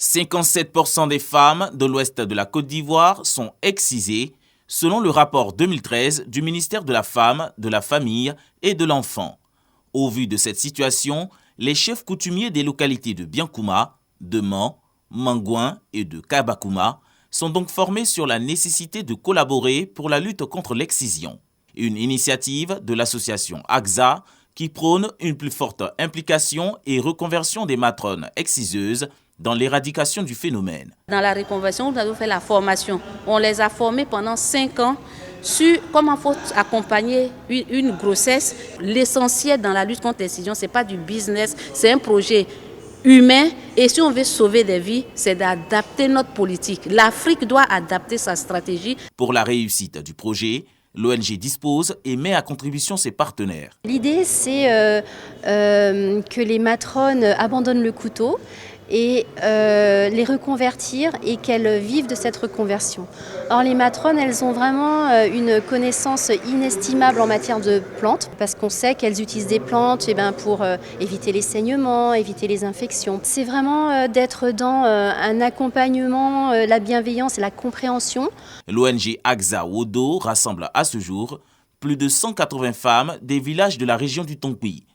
57% des femmes de l'ouest de la Côte d'Ivoire sont excisées, selon le rapport 2013 du ministère de la Femme, de la Famille et de l'Enfant. Au vu de cette situation, les chefs coutumiers des localités de Biankouma, de Man, Mangouin et de Kabakouma sont donc formés sur la nécessité de collaborer pour la lutte contre l'excision. Une initiative de l'association AXA qui prône une plus forte implication et reconversion des matrones exciseuses dans l'éradication du phénomène. Dans la reconversion, nous avons fait la formation. On les a formés pendant 5 ans sur comment il faut accompagner une grossesse. L'essentiel dans la lutte contre l'excision, ce n'est pas du business, c'est un projet humain. Et si on veut sauver des vies, c'est d'adapter notre politique. L'Afrique doit adapter sa stratégie. Pour la réussite du projet, l'ONG dispose et met à contribution ses partenaires. L'idée, c'est que les matrones abandonnent le couteau et les reconvertir et qu'elles vivent de cette reconversion. Or, les matrones, elles ont vraiment une connaissance inestimable en matière de plantes parce qu'on sait qu'elles utilisent des plantes pour éviter les saignements, éviter les infections. C'est vraiment d'être dans un accompagnement, la bienveillance et la compréhension. L'ONG AXA Wodo rassemble à ce jour plus de 180 femmes des villages de la région du Tonkouy.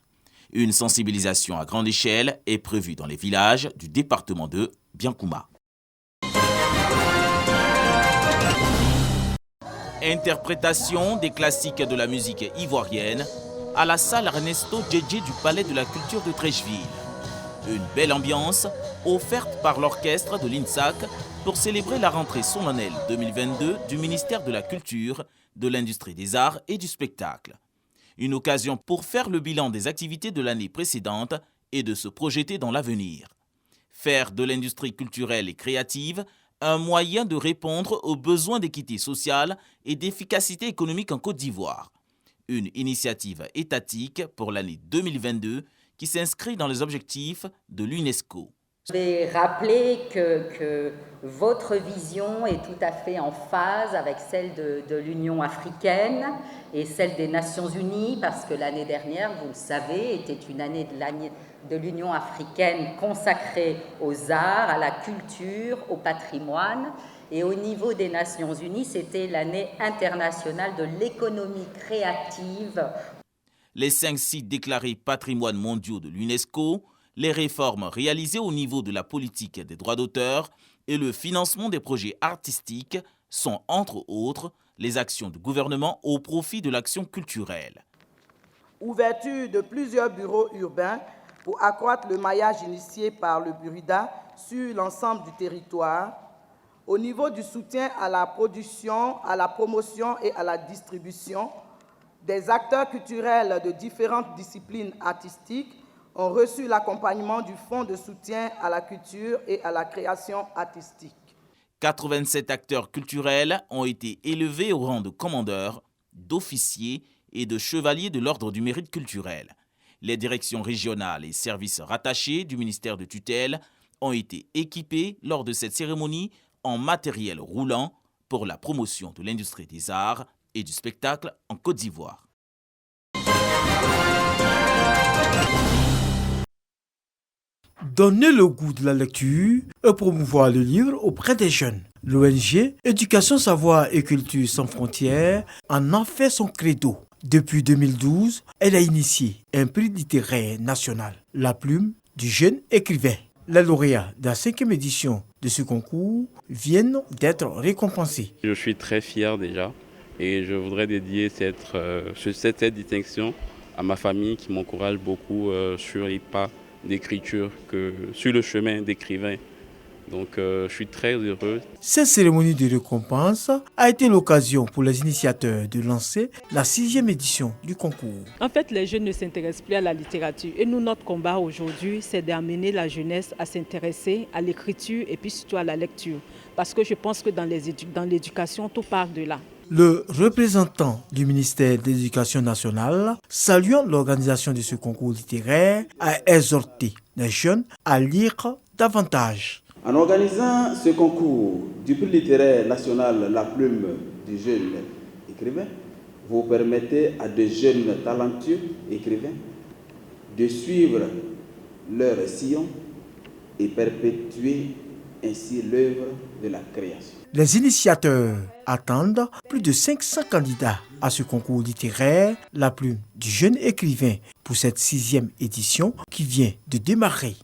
Une sensibilisation à grande échelle est prévue dans les villages du département de Biankouma. Interprétation des classiques de la musique ivoirienne à la salle Ernesto Djedje du Palais de la Culture de Treichville. Une belle ambiance offerte par l'orchestre de l'INSAC pour célébrer la rentrée solennelle 2022 du ministère de la Culture, de l'Industrie des Arts et du Spectacle. Une occasion pour faire le bilan des activités de l'année précédente et de se projeter dans l'avenir. Faire de l'industrie culturelle et créative un moyen de répondre aux besoins d'équité sociale et d'efficacité économique en Côte d'Ivoire. Une initiative étatique pour l'année 2022 qui s'inscrit dans les objectifs de l'UNESCO. Je vais rappeler que votre vision est tout à fait en phase avec celle de l'Union africaine et celle des Nations Unies, parce que l'année dernière, vous le savez, était une année de l'Union africaine consacrée aux arts, à la culture, au patrimoine. Et au niveau des Nations Unies, c'était l'année internationale de l'économie créative. Les 5 sites déclarés patrimoine mondiaux de l'UNESCO, les réformes réalisées au niveau de la politique des droits d'auteur et le financement des projets artistiques sont, entre autres, les actions du gouvernement au profit de l'action culturelle. Ouverture de plusieurs bureaux urbains pour accroître le maillage initié par le Burida sur l'ensemble du territoire, au niveau du soutien à la production, à la promotion et à la distribution, des acteurs culturels de différentes disciplines artistiques ont reçu l'accompagnement du Fonds de soutien à la culture et à la création artistique. 87 acteurs culturels ont été élevés au rang de commandeurs, d'officiers et de chevaliers de l'Ordre du mérite culturel. Les directions régionales et services rattachés du ministère de tutelle ont été équipés lors de cette cérémonie en matériel roulant pour la promotion de l'industrie des arts et du spectacle en Côte d'Ivoire. Donner le goût de la lecture et promouvoir le livre auprès des jeunes. L'ONG Éducation, Savoir et Culture sans frontières en a fait son credo. Depuis 2012, elle a initié un prix littéraire national, La Plume du jeune écrivain. Les lauréats de la 5e édition de ce concours viennent d'être récompensés. Je suis très fier déjà et je voudrais dédier cette distinction à ma famille qui m'encourage beaucoup sur les pas d'écriture, sur le chemin d'écrivain. Donc je suis très heureux. Cette cérémonie de récompense a été l'occasion pour les initiateurs de lancer la 6e édition du concours. En fait, les jeunes ne s'intéressent plus à la littérature. Et nous, notre combat aujourd'hui, c'est d'amener la jeunesse à s'intéresser à l'écriture et puis surtout à la lecture. Parce que je pense que dans l'éducation, tout part de là. Le représentant du ministère de l'Éducation nationale, saluant l'organisation de ce concours littéraire, a exhorté les jeunes à lire davantage. En organisant ce concours du prix littéraire national La Plume du jeune écrivain, vous permettez à de jeunes talentueux écrivains de suivre leur sillon et perpétuer ainsi l'œuvre de la création. Les initiateurs attendent plus de 500 candidats à ce concours littéraire, La Plume du jeune écrivain, pour cette 6e édition qui vient de démarrer.